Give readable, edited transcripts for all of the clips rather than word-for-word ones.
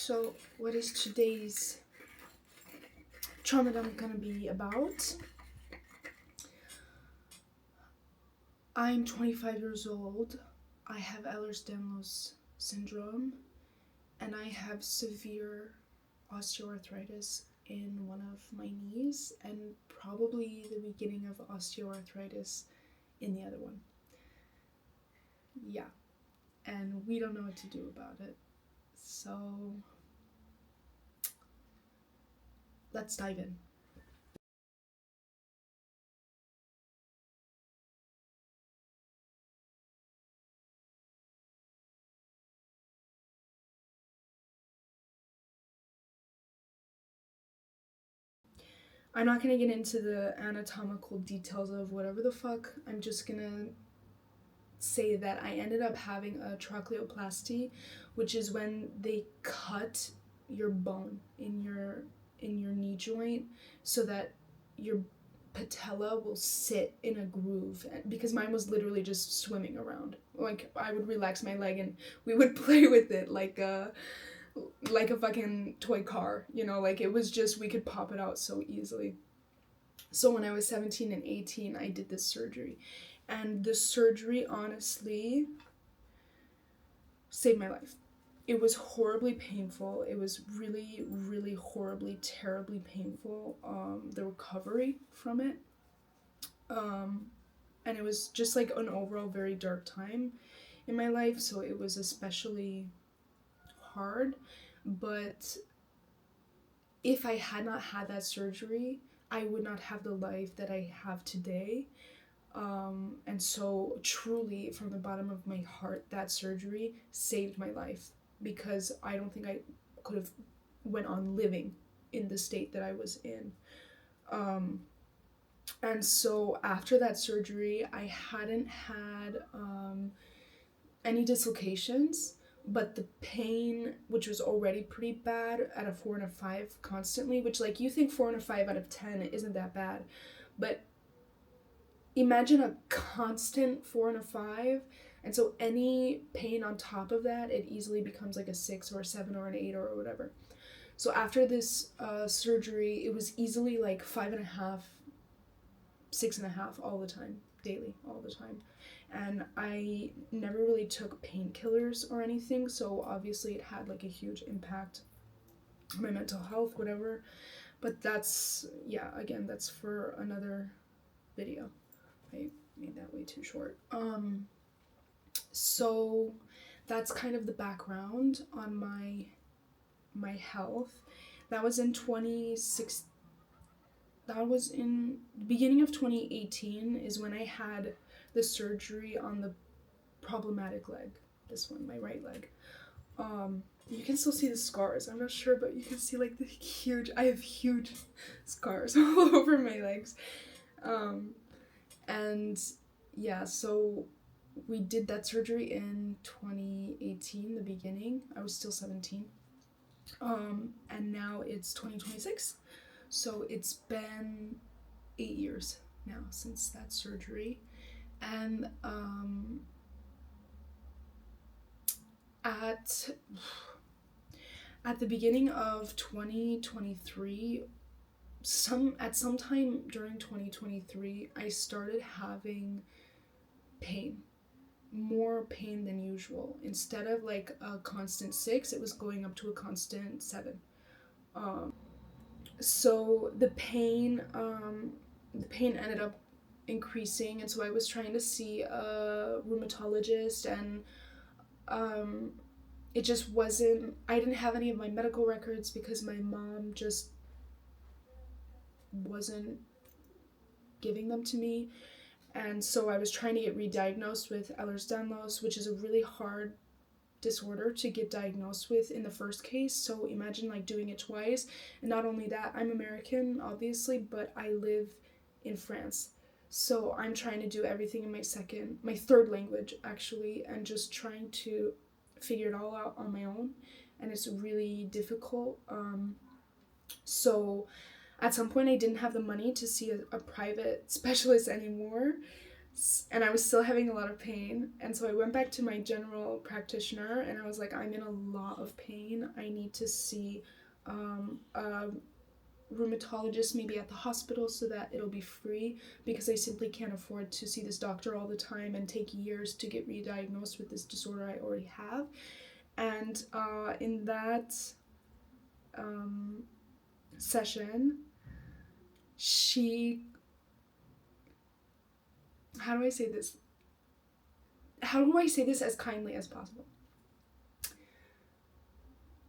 So, what is today's trauma dump gonna be about? I'm 25 years old. I have Ehlers-Danlos syndrome, and I have severe osteoarthritis in one of my knees, and probably the beginning of osteoarthritis in the other one. Yeah, and we don't know what to do about it. So, let's dive in. I'm not gonna get into the anatomical details of whatever the fuck. I'm just gonna say that I ended up having a trochleoplasty, which is when they cut your bone in your knee joint so that your patella will sit in a groove, because mine was literally just swimming around. Like, I would relax my leg and we would play with it like a fucking toy car, you know, like it was just, we could pop it out so easily. So when I was 17 and 18, I did this surgery, and the surgery honestly saved my life. It was horribly painful. It was really, really horribly, terribly painful. The recovery from it. And it was just like an overall very dark time in my life, so it was especially hard. But if I had not had that surgery, I would not have the life that I have today. And so truly, from the bottom of my heart, that surgery saved my life, because I don't think I could have went on living in the state that I was in. And so after that surgery, I hadn't had any dislocations, but the pain, which was already pretty bad, at a 4 and a 5 constantly, which, like, you think 4 and a 5 out of 10 isn't that bad, but imagine a constant 4 and a 5, and so any pain on top of that, it easily becomes like a 6 or a 7 or an 8 or whatever. So after this surgery, it was easily like 5 and a half, 6 and a half all the time, daily, all the time. And I never really took painkillers or anything, so obviously it had like a huge impact on my mental health, whatever. But that's, yeah, again, that's for another video. I made that way too short. So that's kind of the background on my health. That was in 2016. That was in the beginning of 2018 is when I had the surgery on the problematic leg. This one, my right leg. You can still see the scars. I'm not sure, but you can see like the I have huge scars all over my legs. And yeah, so we did that surgery in 2018, the beginning. I was still 17. And now it's 2026. So it's been 8 years now since that surgery. And at the beginning of 2023, at some time during 2023, I started having pain. More pain than usual. Instead of like a constant 6, it was going up to a constant 7. So the pain ended up increasing, and so I was trying to see a rheumatologist, and it just wasn't, I didn't have any of my medical records because my mom just wasn't giving them to me. And so I was trying to get re-diagnosed with Ehlers-Danlos, which is a really hard disorder to get diagnosed with in the first case. So imagine like doing it twice. And not only that, I'm American, obviously, but I live in France. So I'm trying to do everything in my third language, actually, and just trying to figure it all out on my own. And it's really difficult. So at some point I didn't have the money to see a private specialist anymore. And I was still having a lot of pain. And so I went back to my general practitioner and I was like, I'm in a lot of pain. I need to see a rheumatologist maybe at the hospital so that it'll be free, because I simply can't afford to see this doctor all the time and take years to get re-diagnosed with this disorder I already have. And in that session, she, how do I say this? How do I say this as kindly as possible?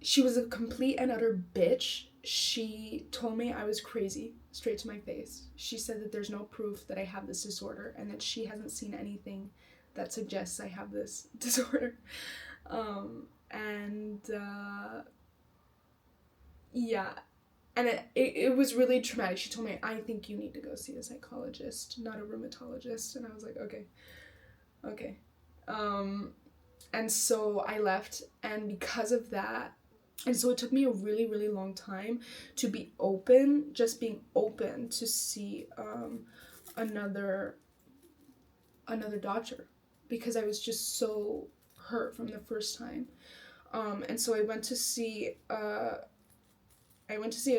She was a complete and utter bitch. She told me I was crazy, straight to my face. She said that there's no proof that I have this disorder and that she hasn't seen anything that suggests I have this disorder. Yeah. And it was really traumatic. She told me, I think you need to go see a psychologist, not a rheumatologist. And I was like, okay. And so I left, and because of that, and so it took me a really, really long time to be open, just being open to see another doctor, because I was just so hurt from the first time. And so I went to see a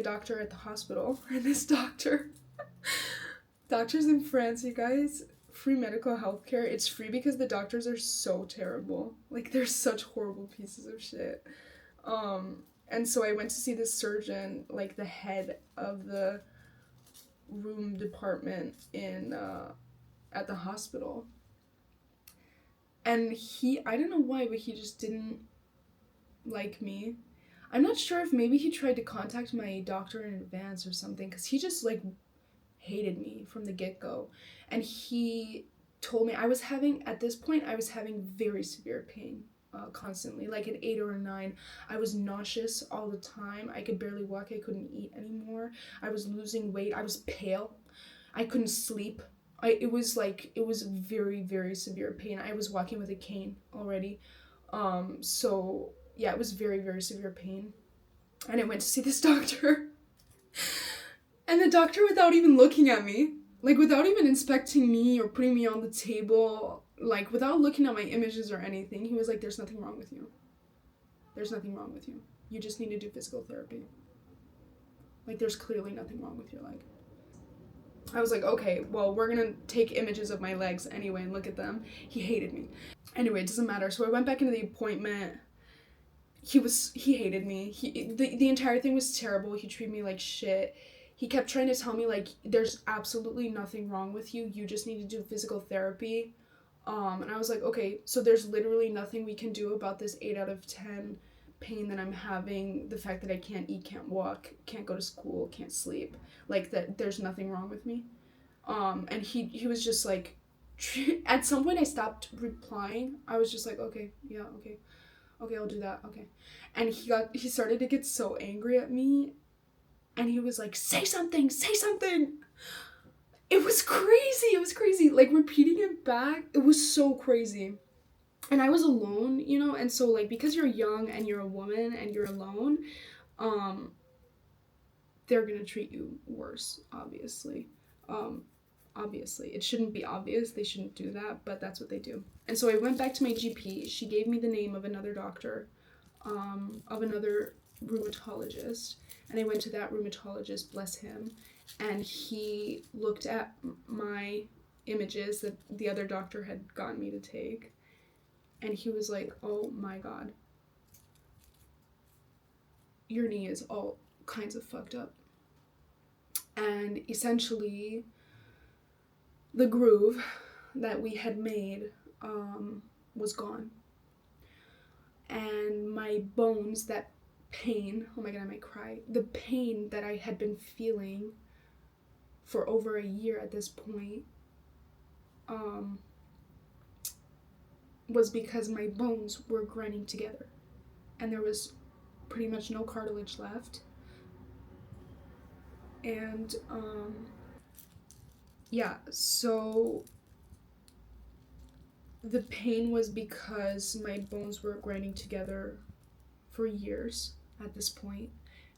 doctor at the hospital, and this doctors in France, you guys, free medical health care. It's free because the doctors are so terrible. Like, they're such horrible pieces of shit. And so I went to see this surgeon, like the head of the rheum department at the hospital. And I don't know why, but he just didn't like me. I'm not sure if maybe he tried to contact my doctor in advance or something, because he just, like, hated me from the get-go. And he told me at this point I was having very severe pain constantly, like an 8 or a 9. I was nauseous all the time. I could barely walk. I couldn't eat anymore. I was losing weight. I was pale. I couldn't sleep. It was very, very severe pain. I was walking with a cane already. So yeah, it was very, very severe pain. And I went to see this doctor. And the doctor, without even looking at me, like, without even inspecting me or putting me on the table, like, without looking at my images or anything, he was like, there's nothing wrong with you. There's nothing wrong with you. You just need to do physical therapy. Like, there's clearly nothing wrong with your leg. I was like, okay, well, we're gonna take images of my legs anyway and look at them. He hated me. Anyway, it doesn't matter. So I went back into the appointment. He hated me. The entire thing was terrible. He treated me like shit. He kept trying to tell me, like, there's absolutely nothing wrong with you. You just need to do physical therapy. And I was like, okay, so there's literally nothing we can do about this 8 out of 10 pain that I'm having, the fact that I can't eat, can't walk, can't go to school, can't sleep. Like, that there's nothing wrong with me. And he was just like, at some point I stopped replying. I was just like, okay, yeah, okay, I'll do that, okay. And he started to get so angry at me, and he was like, say something. It was crazy, like, repeating it back. It was so crazy. And I was alone, and so, like, because you're young and you're a woman and you're alone, they're gonna treat you worse, obviously. Obviously. It shouldn't be obvious. They shouldn't do that, but that's what they do. And so I went back to my GP. She gave me the name of another doctor, of another rheumatologist. And I went to that rheumatologist, bless him, and he looked at my images that the other doctor had gotten me to take, and he was like, oh my god, your knee is all kinds of fucked up. And essentially, the groove that we had made was gone. And my bones, that pain, oh my god, I might cry, the pain that I had been feeling for over a year at this point, was because my bones were grinding together and there was pretty much no cartilage left. And yeah, so the pain was because my bones were grinding together for years at this point,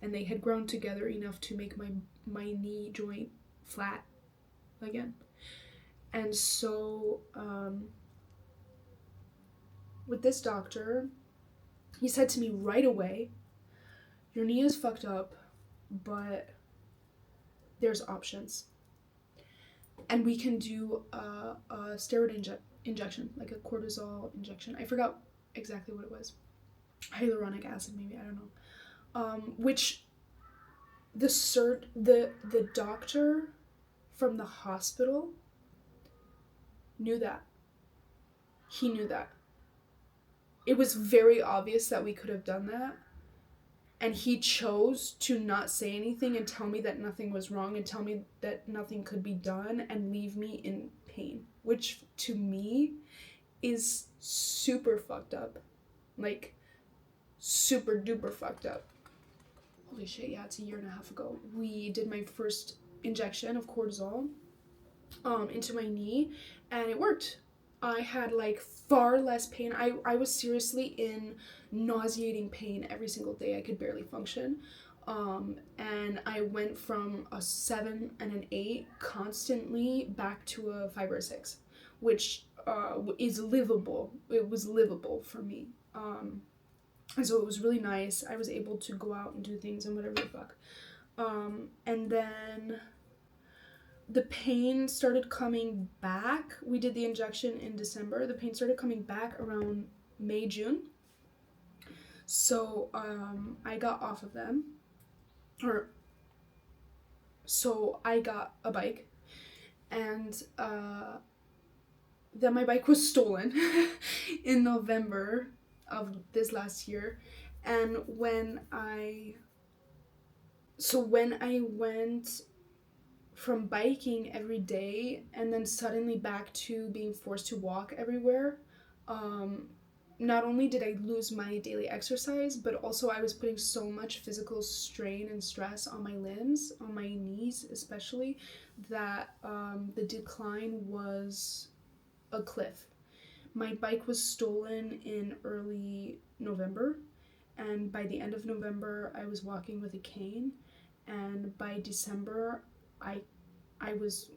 and they had grown together enough to make my knee joint flat again. And so with this doctor, he said to me right away, your knee is fucked up, but there's options. And we can do a steroid injection, like a cortisol injection. I forgot exactly what it was. Hyaluronic acid, maybe, I don't know. Which the doctor from the hospital knew that. He knew that. It was very obvious that we could have done that. And he chose to not say anything and tell me that nothing was wrong and tell me that nothing could be done and leave me in pain, which to me is super fucked up. Like, super duper fucked up. Holy shit, yeah, it's a year and a half ago. We did my first injection of cortisol into my knee, and it worked. I had like far less pain. I was seriously in nauseating pain every single day. I could barely function. And I went from a 7 and an 8 constantly back to a 5 or a 6, which is livable. It was livable for me. And so it was really nice. I was able to go out and do things and whatever the fuck. And then the pain started coming back. We did the injection in December. The pain started coming back around May, June. So I got off of them. So I got a bike. And then my bike was stolen in November of this last year. And when I went from biking every day and then suddenly back to being forced to walk everywhere, not only did I lose my daily exercise, but also I was putting so much physical strain and stress on my limbs, on my knees especially, that the decline was a cliff. My bike was stolen in early November, and by the end of November I was walking with a cane, and by December I was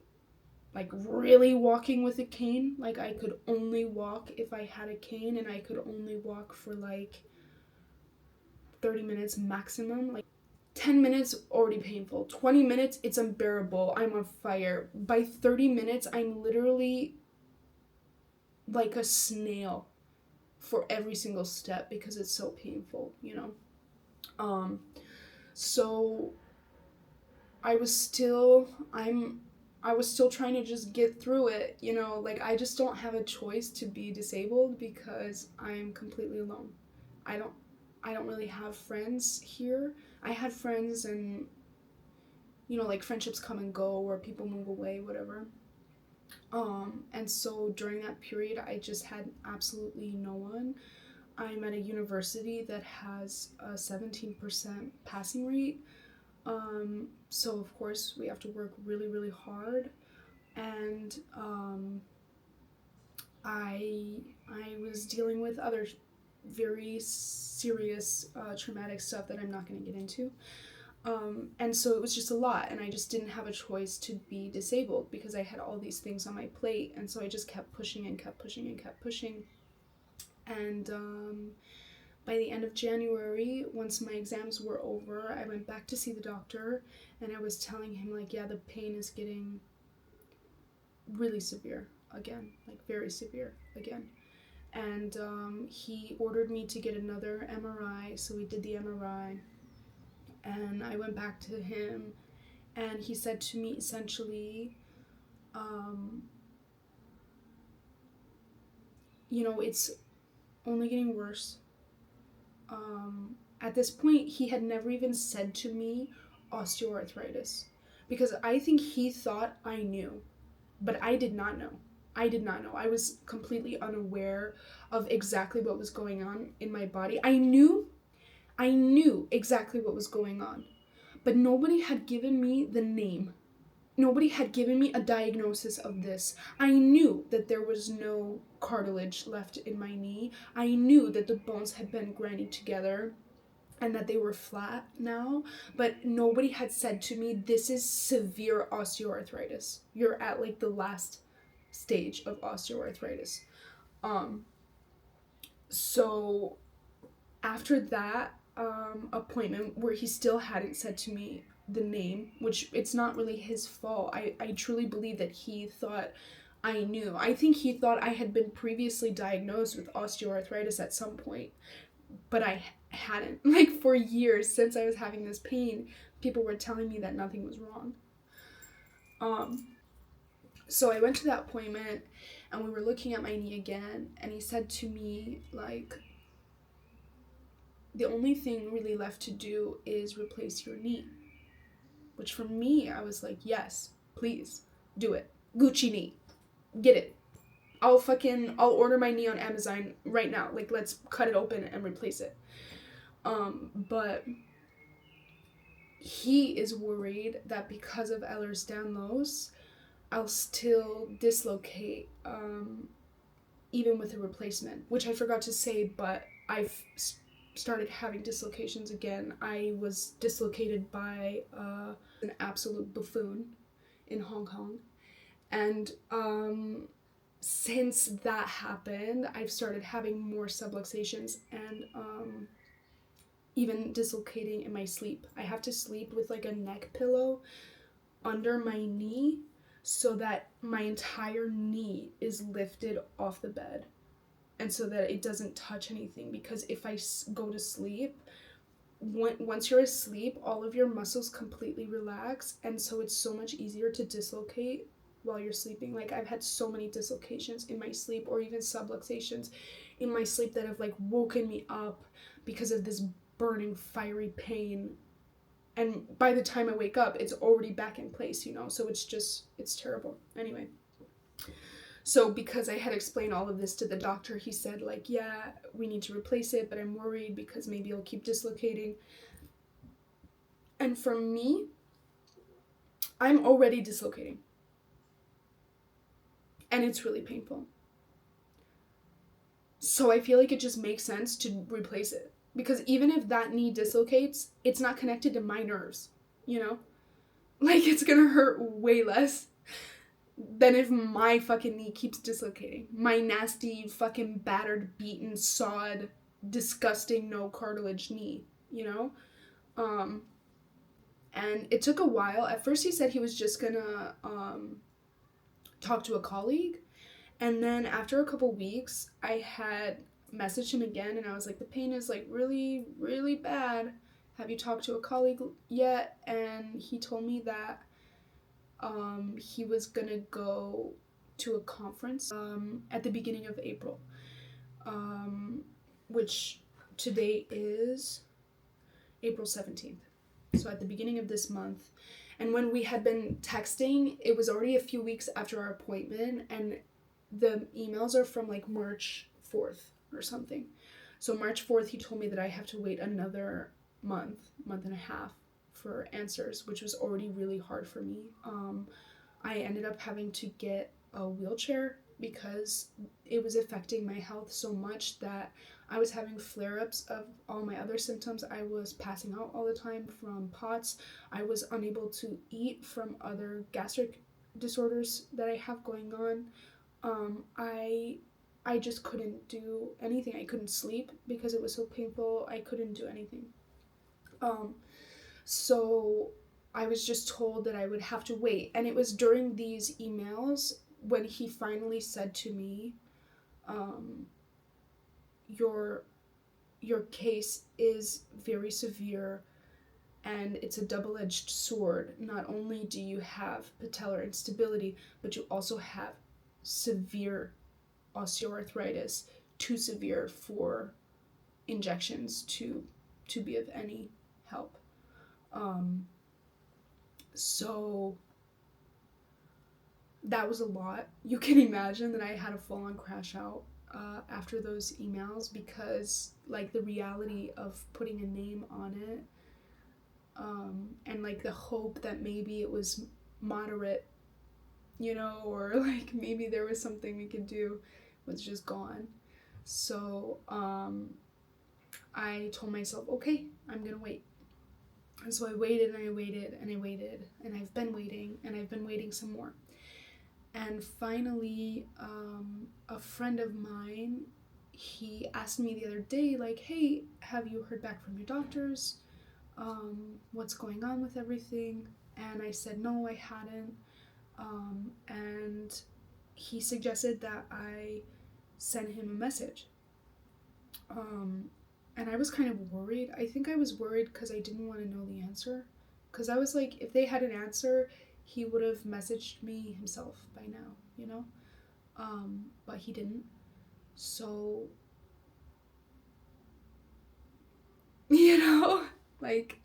like really walking with a cane. Like I could only walk if I had a cane, and I could only walk for like 30 minutes maximum. Like 10 minutes already painful, 20 minutes it's unbearable, I'm on fire. By 30 minutes I'm literally like a snail for every single step because it's so painful, you know. So I was still trying to just get through it, you know. Like I just don't have a choice to be disabled because I'm completely alone. I don't really have friends here. I had friends, and you know, like friendships come and go or people move away, whatever. And so during that period I just had absolutely no one. I'm at a university that has a 17% passing rate. So of course we have to work really, really hard, and I was dealing with other very serious traumatic stuff that I'm not going to get into. And so it was just a lot, and I just didn't have a choice to be disabled because I had all these things on my plate, and so I just kept pushing and kept pushing and kept pushing. And by the end of January, once my exams were over, I went back to see the doctor, and I was telling him, like, yeah, the pain is getting really severe again, like very severe again. And he ordered me to get another MRI, so we did the MRI, and I went back to him, and he said to me essentially, you know, it's only getting worse. At this point, he had never even said to me osteoarthritis, because I think he thought I knew, but I did not know. I did not know. I was completely unaware of exactly what was going on in my body. I knew exactly what was going on, but nobody had given me the name. Nobody had given me a diagnosis of this. I knew that there was no cartilage left in my knee. I knew that the bones had been grinding together and that they were flat now, but nobody had said to me, this is severe osteoarthritis. You're at like the last stage of osteoarthritis. So after that appointment, where he still hadn't said to me the name, which it's not really his fault. I truly believe that he thought I knew. I think he thought I had been previously diagnosed with osteoarthritis at some point, but I hadn't. Like, for years since I was having this pain, people were telling me that nothing was wrong. So I went to that appointment, and we were looking at my knee again, and he said to me, like, the only thing really left to do is replace your knee. Which for me, I was like, yes, please, do it. Gucci knee. Get it. I'll order my knee on Amazon right now. Like, let's cut it open and replace it. But he is worried that because of Ehlers-Danlos, I'll still dislocate, even with a replacement, which I forgot to say, but I've started having dislocations again. I was dislocated by an absolute buffoon in Hong Kong, and since that happened, I've started having more subluxations and even dislocating in my sleep. I have to sleep with like a neck pillow under my knee so that my entire knee is lifted off the bed, and so that it doesn't touch anything, because if I go to sleep, once you're asleep, all of your muscles completely relax, and so it's so much easier to dislocate while you're sleeping. Like, I've had so many dislocations in my sleep, or even subluxations in my sleep, that have like woken me up because of this burning, fiery pain, and by the time I wake up, it's already back in place, you know? So it's terrible. Anyway, so because I had explained all of this to the doctor, he said, like, yeah, we need to replace it, but I'm worried because maybe it'll keep dislocating. And for me, I'm already dislocating, and it's really painful. So I feel like it just makes sense to replace it, because even if that knee dislocates, it's not connected to my nerves, you know? Like, it's gonna hurt way less than if my fucking knee keeps dislocating. My nasty, fucking battered, beaten, sawed, disgusting, no cartilage knee, you know? And it took a while. At first he said he was just gonna talk to a colleague, and then after a couple weeks, I had messaged him again, and I was like, the pain is like really, really bad. Have you talked to a colleague yet? And he told me that he was gonna go to a conference at the beginning of April, which today is April 17th. So at the beginning of this month. And when we had been texting, it was already a few weeks after our appointment, and the emails are from like March 4th or something. So March 4th, he told me that I have to wait another month and a half for answers, which was already really hard for me. I ended up having to get a wheelchair because it was affecting my health so much that I was having flare-ups of all my other symptoms. I was passing out all the time from POTS. I was unable to eat from other gastric disorders that I have going on. I just couldn't do anything. I couldn't sleep because it was so painful. I couldn't do anything. So I was just told that I would have to wait. And it was during these emails when he finally said to me, your case is very severe, and it's a double-edged sword. Not only do you have patellar instability, but you also have severe osteoarthritis, too severe for injections to be of any help. So that was a lot. You can imagine that I had a full-on crash out after those emails, because like the reality of putting a name on it, and like the hope that maybe it was moderate, you know, or like maybe there was something we could do, was just gone. So I told myself, okay, I'm gonna wait. And so I waited and I waited and I waited, and I've been waiting and I've been waiting some more. And finally, a friend of mine, he asked me the other day, like, hey, have you heard back from your doctors? What's going on with everything? And I said, no, I hadn't. And he suggested that I send him a message. And I was kind of worried. I think I was worried because I didn't want to know the answer. Because I was like, if they had an answer, he would have messaged me himself by now, you know? But he didn't. So, you know, like,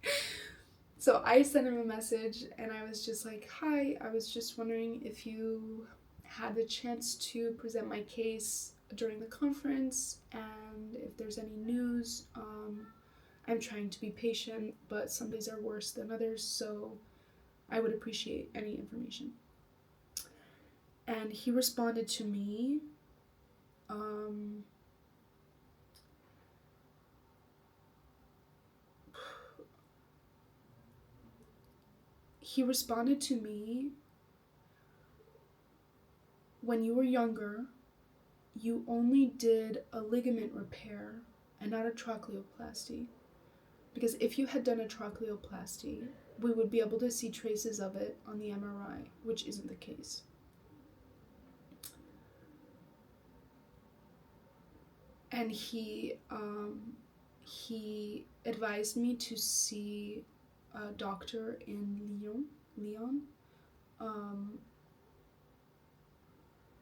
so I sent him a message and I was just like, hi, I was just wondering if you had the chance to present my case during the conference and if there's any news. I'm trying to be patient, but some days are worse than others, so I would appreciate any information. And he responded to me. He responded to me, when you were younger, you only did a ligament repair and not a trochleoplasty. Because if you had done a trochleoplasty, we would be able to see traces of it on the MRI, which isn't the case. And he advised me to see a doctor in Lyon,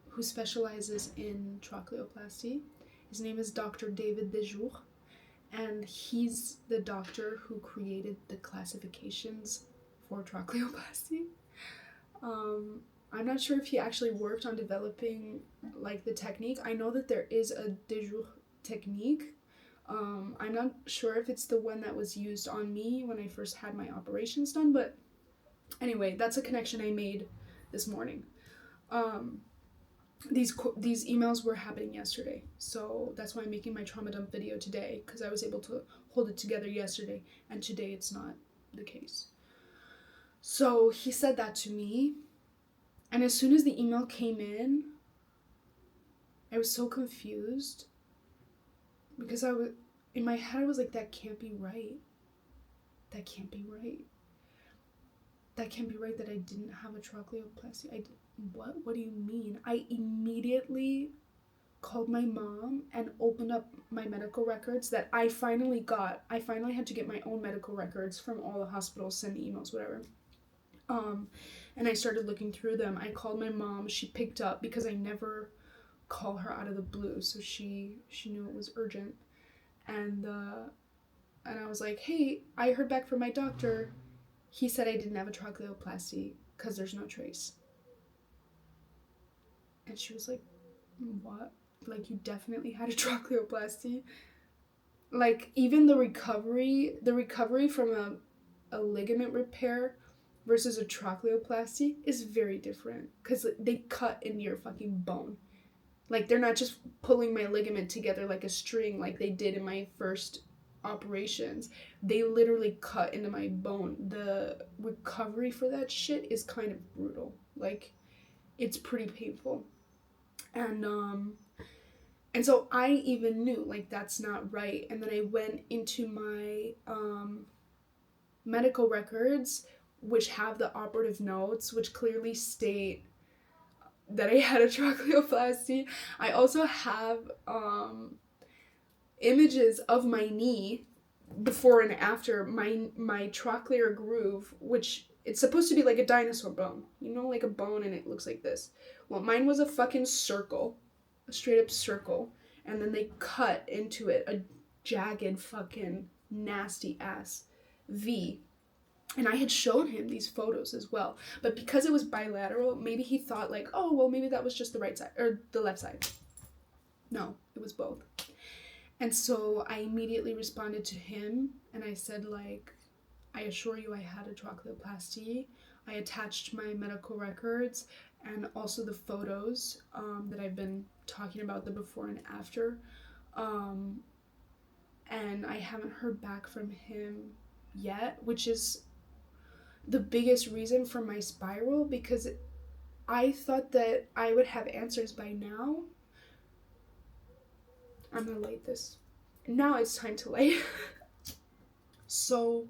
who specializes in trochleoplasty. His name is Dr. David Dejour, and he's the doctor who created the classifications for trochleoplasty. I'm not sure if he actually worked on developing like the technique. I know that there is a Dejour technique. I'm not sure if it's the one that was used on me when I first had my operations done, but anyway, that's a connection I made this morning. These emails were happening yesterday, so that's why I'm making my trauma dump video today, because I was able to hold it together yesterday, and today it's not the case. So he said that to me, and as soon as the email came in, I was so confused, because in my head I was like, that can't be right. That can't be right. That can't be right that I didn't have a trochleoplasty. What do you mean? I immediately called my mom and opened up my medical records that I finally got. I finally had to get my own medical records from all the hospitals, send emails, whatever. And I started looking through them. I called my mom. She picked up because I never call her out of the blue, so she knew it was urgent. And I was like, hey, I heard back from my doctor. He said I didn't have a trochleoplasty because there's no trace. And she was like, what? Like, you definitely had a trochleoplasty? Like, even the recovery from a ligament repair versus a trochleoplasty is very different, because they cut into your fucking bone. Like, they're not just pulling my ligament together like a string like they did in my first operations. They literally cut into my bone. The recovery for that shit is kind of brutal. Like, it's pretty painful. And so I even knew, like, that's not right. And then I went into my medical records, which have the operative notes, which clearly state that I had a trochleoplasty. I also have images of my knee before and after my trochlear groove, which it's supposed to be like a dinosaur bone, you know, like a bone, and it looks like this. Well, mine was a fucking circle, a straight up circle, and then they cut into it a jagged fucking nasty ass V. And I had shown him these photos as well, but because it was bilateral, maybe he thought like, oh, well, maybe that was just the right side or the left side. No, it was both. And so I immediately responded to him and I said, like, I assure you I had a trochleoplasty. I attached my medical records and also the photos that I've been talking about, the before and after. And I haven't heard back from him yet, which is the biggest reason for my spiral, because I thought that I would have answers by now. I'm gonna light this. Now it's time to light. So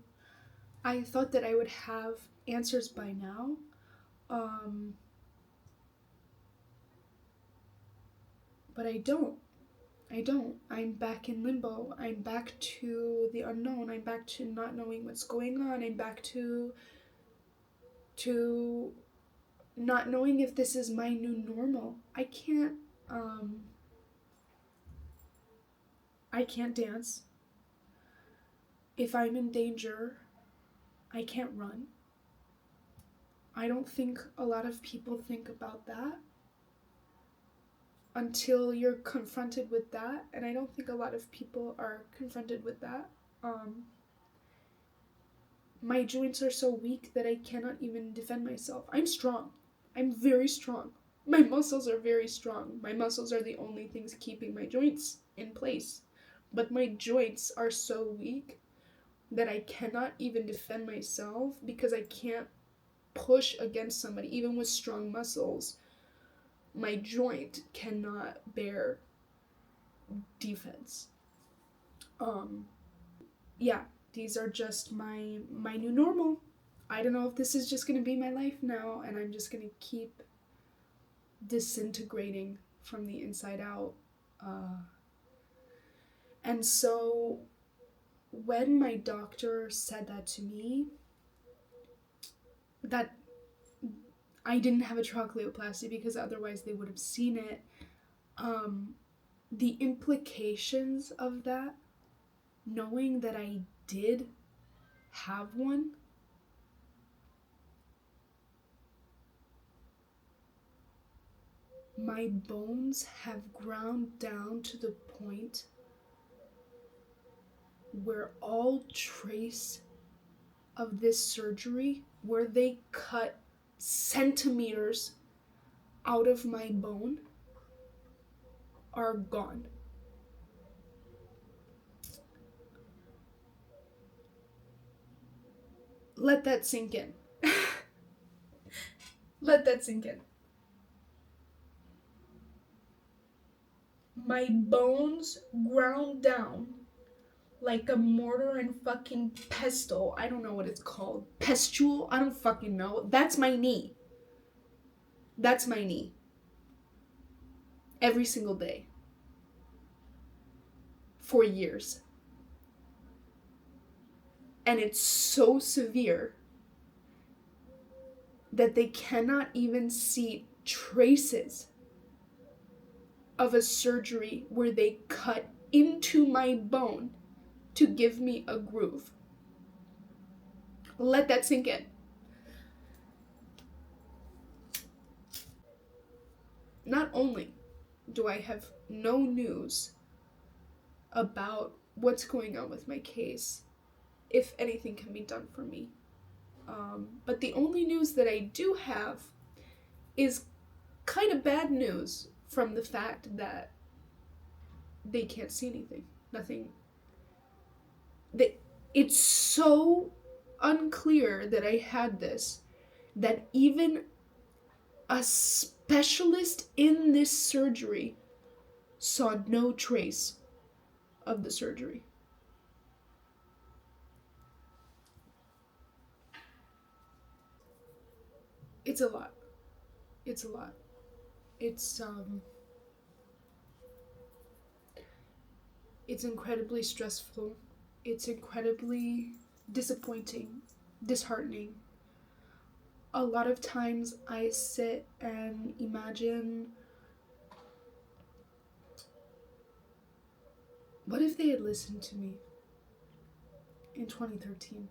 I thought that I would have answers by now. But I don't. I'm back in limbo. I'm back to the unknown. I'm back to not knowing what's going on. I'm back to not knowing if this is my new normal. I can't dance. If I'm in danger, I can't run. I don't think a lot of people think about that until you're confronted with that, and I don't think a lot of people are confronted with that. My joints are so weak that I cannot even defend myself. I'm strong. I'm very strong. My muscles are very strong. My muscles are the only things keeping my joints in place. But my joints are so weak that I cannot even defend myself because I can't push against somebody. Even with strong muscles, my joint cannot bear defense. Yeah, these are just my new normal. I don't know if this is just gonna be my life now, and I'm just gonna keep disintegrating from the inside out. And so when my doctor said that to me, that I didn't have a trochleoplasty because otherwise they would have seen it, the implications of that, knowing that I did have one, my bones have ground down to the point where all trace of this surgery, where they cut centimeters out of my bone, are gone. Let that sink in. Let that sink in. My bones ground down like a mortar and fucking pestle. I don't know what it's called. Pestule? I don't fucking know. That's my knee. That's my knee. Every single day. For years. And it's so severe that they cannot even see traces of a surgery where they cut into my bone to give me a groove. Let that sink in. Not only do I have no news about what's going on with my case, if anything can be done for me, but the only news that I do have is kind of bad news from the fact that they can't see anything. Nothing. It's so unclear that I had this that even a specialist in this surgery saw no trace of the surgery. It's a lot. It's a lot. It's incredibly stressful. It's incredibly disappointing, disheartening. A lot of times I sit and imagine, what if they had listened to me in 2013?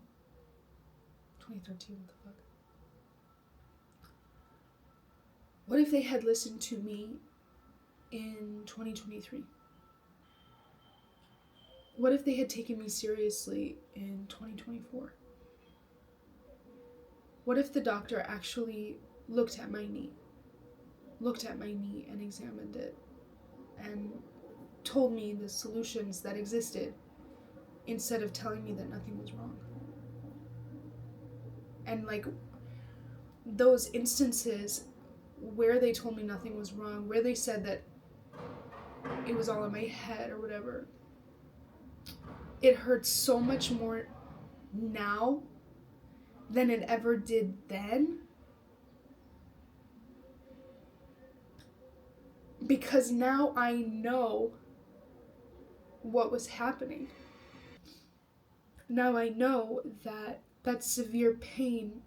2013, what the fuck? What if they had listened to me in 2023? What if they had taken me seriously in 2024? What if the doctor actually looked at my knee and examined it and told me the solutions that existed instead of telling me that nothing was wrong? And like those instances where they told me nothing was wrong, where they said that it was all in my head or whatever, it hurts so much more now than it ever did then. Because now I know what was happening. Now I know that severe pain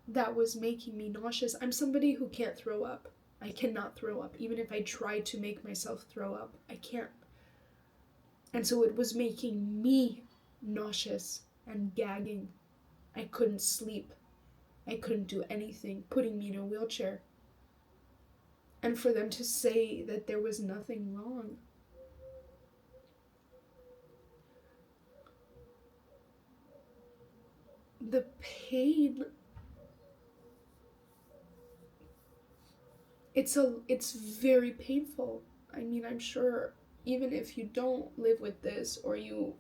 that was making me nauseous. I'm somebody who can't throw up. I cannot throw up. Even if I try to make myself throw up, I can't. And so it was making me nauseous and gagging. I couldn't sleep. I couldn't do anything, putting me in a wheelchair. And for them to say that there was nothing wrong. The pain, it's very painful. I mean, I'm sure even if you don't live with this, or you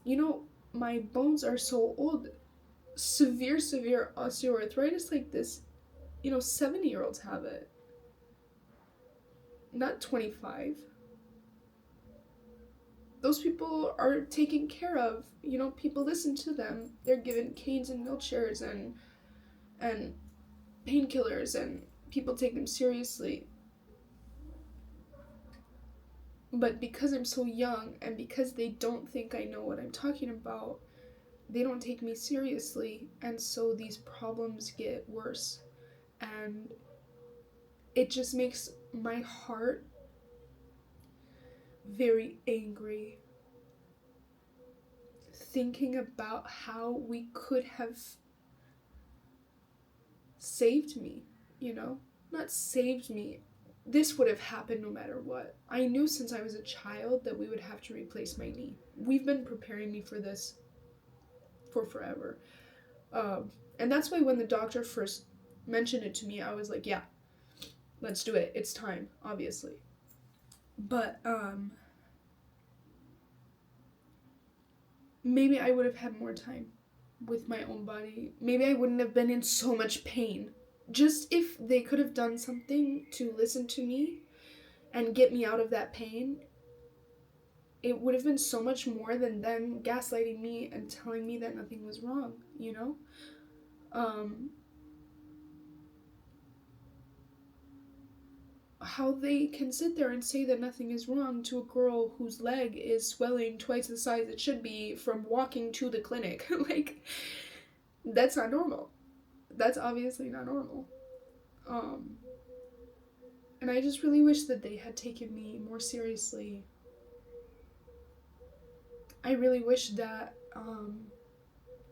know, my bones are so old. Severe osteoarthritis like this, 70-year-olds have it. Not 25. Those people are taken care of. People listen to them. They're given canes and wheelchairs and painkillers, and people take them seriously. But because I'm so young, and because they don't think I know what I'm talking about, they don't take me seriously, and so these problems get worse. And it just makes my heart very angry, thinking about how we could have saved me, Not saved me. This would have happened no matter what. I knew since I was a child that we would have to replace my knee. We've been preparing me for this for forever. And that's why when the doctor first mentioned it to me, I was like, yeah, let's do it. It's time, obviously. But maybe I would have had more time with my own body. Maybe I wouldn't have been in so much pain. Just if they could have done something to listen to me and get me out of that pain, it would have been so much more than them gaslighting me and telling me that nothing was wrong, How they can sit there and say that nothing is wrong to a girl whose leg is swelling twice the size it should be from walking to the clinic. Like, that's not normal. That's obviously not normal. And I just really wish that they had taken me more seriously. I really wish that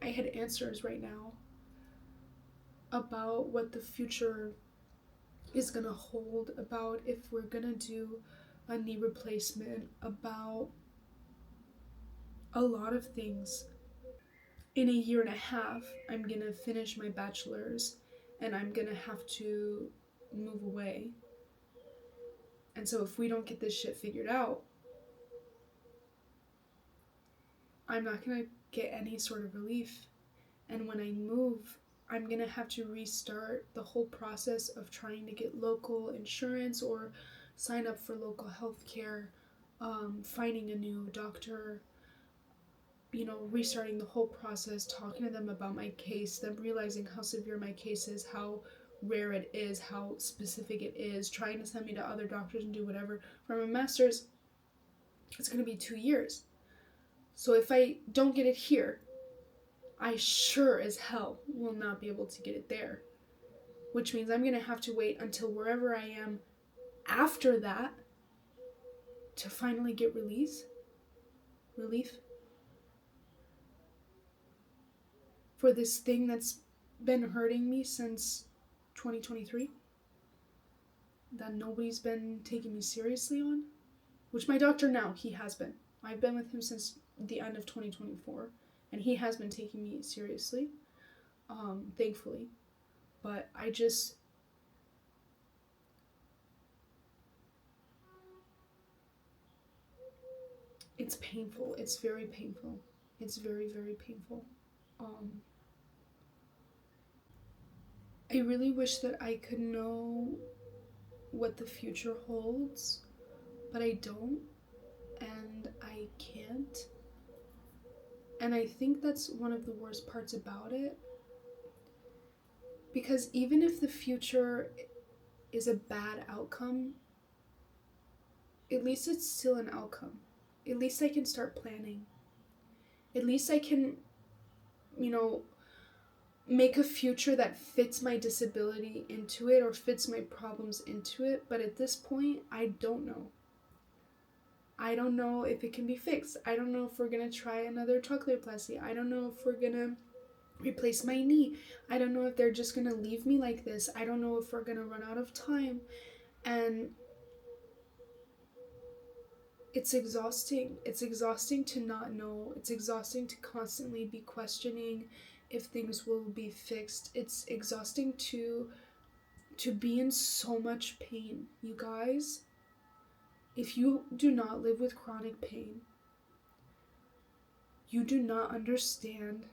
I had answers right now about what the future is gonna hold, about if we're gonna do a knee replacement, about a lot of things. In a year and a half, I'm gonna finish my bachelor's and I'm gonna have to move away. And so if we don't get this shit figured out, I'm not gonna get any sort of relief. And when I move, I'm gonna have to restart the whole process of trying to get local insurance or sign up for local health care, finding a new doctor, restarting the whole process, talking to them about my case, them realizing how severe my case is, how rare it is, how specific it is, trying to send me to other doctors and do whatever. For my master's, it's going to be 2 years. So if I don't get it here, I sure as hell will not be able to get it there. Which means I'm going to have to wait until wherever I am after that to finally get relief for this thing that's been hurting me since 2023, that nobody's been taking me seriously on, which my doctor now, he has been. I've been with him since the end of 2024, and he has been taking me seriously, thankfully. But it's painful. It's very painful. It's very, very painful. I really wish that I could know what the future holds, but I don't, and I can't. And I think that's one of the worst parts about it, because even if the future is a bad outcome, at least it's still an outcome. At least I can start planning. At least I can, you know, make a future that fits my disability into it or fits my problems into it. But at this point, I don't know. I don't know if it can be fixed. I don't know if we're going to try another trochleoplasty. I don't know if we're going to replace my knee. I don't know if they're just going to leave me like this. I don't know if we're going to run out of time. And it's exhausting. It's exhausting to not know. It's exhausting to constantly be questioning if things will be fixed. It's exhausting to be in so much pain. You guys, if you do not live with chronic pain, you do not understand.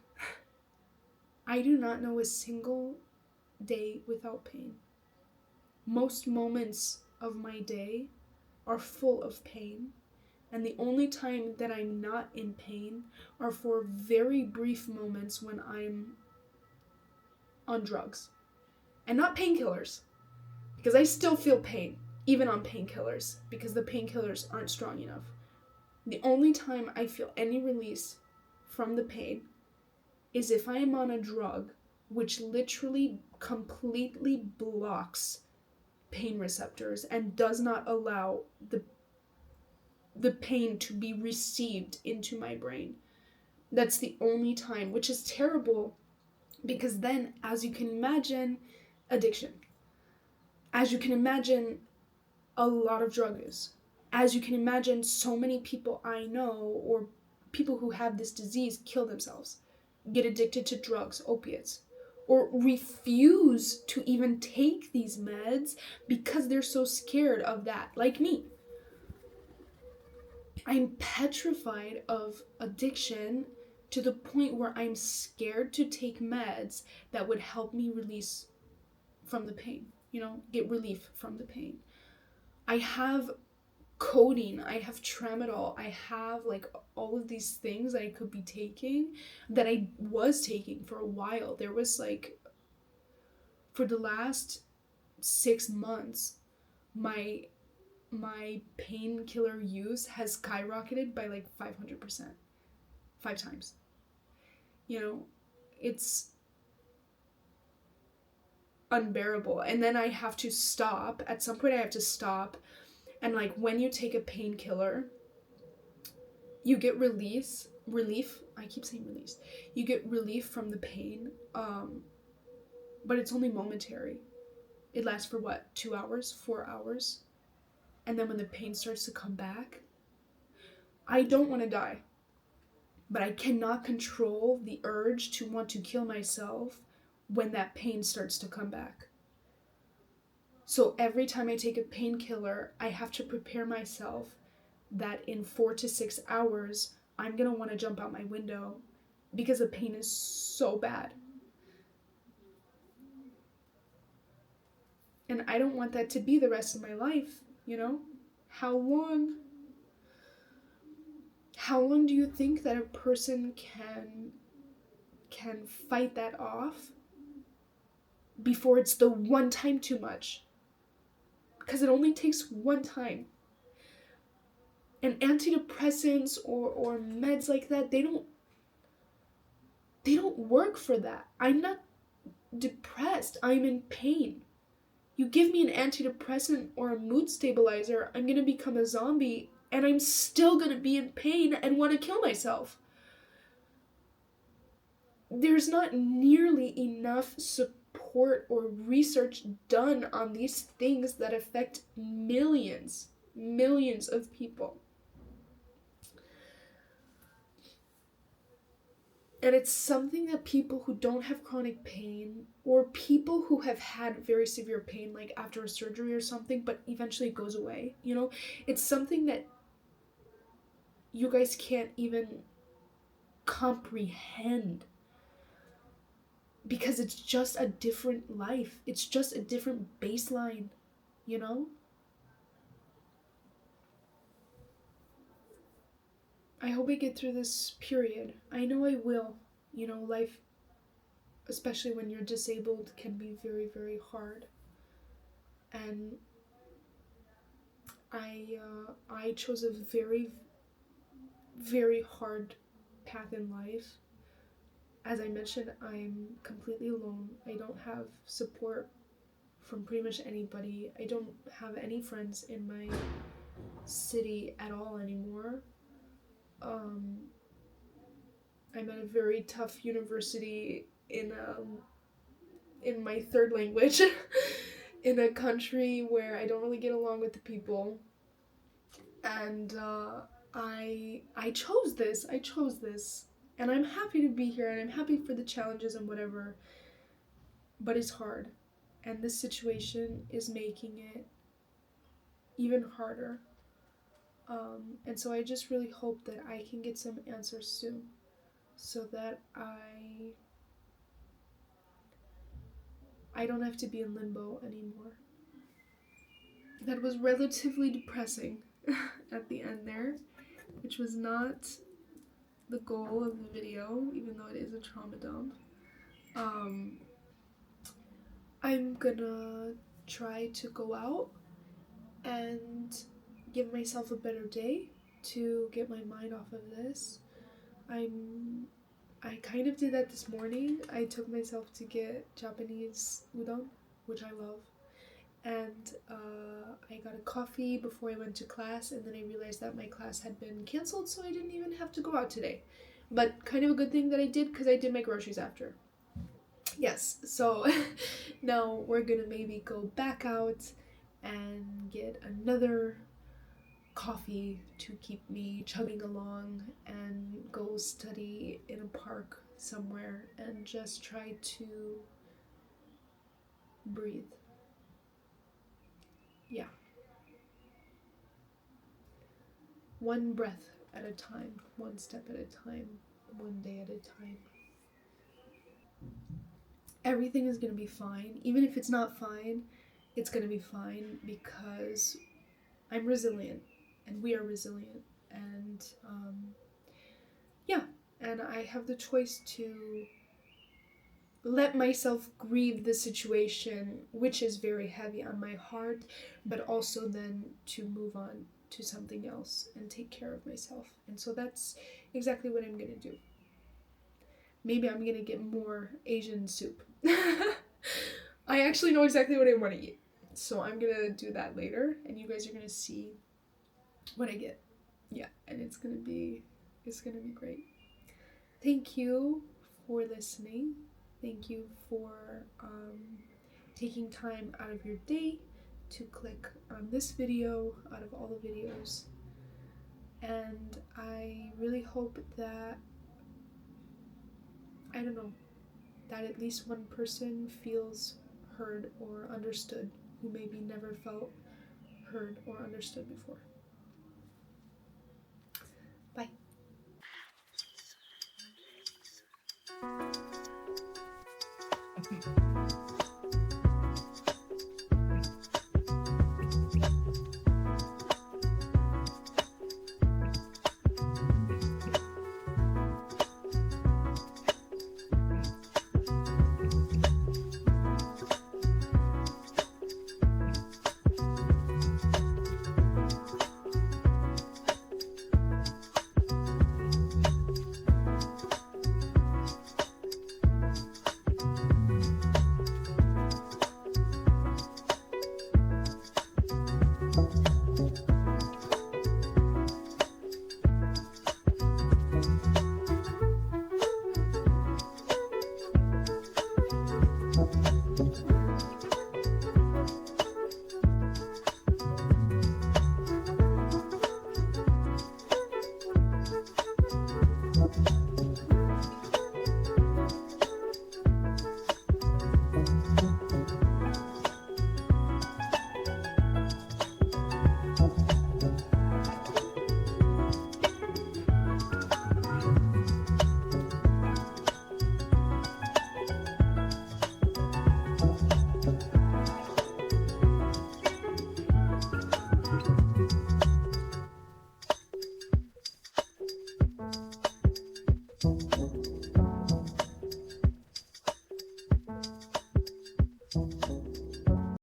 I do not know a single day without pain. Most moments of my day are full of pain, and the only time that I'm not in pain are for very brief moments when I'm on drugs. And not painkillers, because I still feel pain, even on painkillers, because the painkillers aren't strong enough. The only time I feel any release from the pain is if I am on a drug which literally completely blocks pain receptors and does not allow the pain to be received into my brain. That's the only time, which is terrible, because then, as you can imagine, addiction. As you can imagine, a lot of drug use. As you can imagine, so many people I know, or people who have this disease, kill themselves, get addicted to drugs, opiates, or refuse to even take these meds because they're so scared of that, like me. I'm petrified of addiction to the point where I'm scared to take meds that would help me release from the pain, get relief from the pain. I have codeine, I have tramadol, I have like all of these things I could be taking that I was taking for a while. There was like, for the last 6 months, my painkiller use has skyrocketed by like 500%, 5 times. It's unbearable. And then I have to stop. At some point I have to stop. And like when you take a painkiller, you get relief. I keep saying release. You get relief from the pain, but it's only momentary. It lasts for 2 hours, 4 hours? And then when the pain starts to come back, I don't want to die, but I cannot control the urge to want to kill myself when that pain starts to come back. So every time I take a painkiller, I have to prepare myself that in 4 to 6 hours, I'm going to want to jump out my window because the pain is so bad. And I don't want that to be the rest of my life, How long do you think that a person can fight that off before it's the one time too much? Because it only takes one time. And antidepressants or meds like that, they don't work for that. I'm not depressed. I'm in pain. You give me an antidepressant or a mood stabilizer, I'm going to become a zombie, and I'm still going to be in pain and want to kill myself. There's not nearly enough support or research done on these things that affect millions of people. And it's something that people who don't have chronic pain, or people who have had very severe pain, like after a surgery or something, but eventually it goes away, it's something that you guys can't even comprehend. because it's just a different life. It's just a different baseline, you know? I hope I get through this period. I know I will. You know, life, especially when you're disabled, can be very, very hard. And I chose a very, very hard path in life. As I mentioned, I'm completely alone. I don't have support from pretty much anybody. I don't have any friends in my city at all anymore. I'm at a very tough university in my third language in a country where I don't really get along with the people, and I chose this. And I'm happy to be here, and I'm happy for the challenges and whatever. But it's hard, and this situation is making it even harder. And so I just really hope that I can get some answers soon, so that I don't have to be in limbo anymore. That was relatively depressing at the end there, which was not the goal of the video, even though it is a trauma dump. I'm gonna try to go out and give myself a better day to get my mind off of this. I kind of did that this morning. I took myself to get Japanese udon, which I love, and I got a coffee before I went to class, and then I realized that my class had been canceled, so I didn't even have to go out today. But kind of a good thing that I did, because I did my groceries after. Yes, so now we're gonna maybe go back out and get another coffee to keep me chugging along, and go study in a park somewhere and just try to breathe. Yeah. One breath at a time, one step at a time, one day at a time. Everything is gonna be fine. Even if it's not fine, it's gonna be fine, because I'm resilient, and we are resilient, and yeah, and I have the choice to let myself grieve the situation, which is very heavy on my heart, but also then to move on to something else and take care of myself. And so that's exactly what I'm gonna do. Maybe I'm gonna get more Asian soup. I actually know exactly what I want to eat, so I'm gonna do that later, and you guys are gonna see what I get. Yeah, and it's gonna be great. Thank you for listening. Thank you for taking time out of your day to click on this video out of all the videos. And I really hope that, I don't know, that at least one person feels heard or understood who maybe never felt heard or understood before. Bye.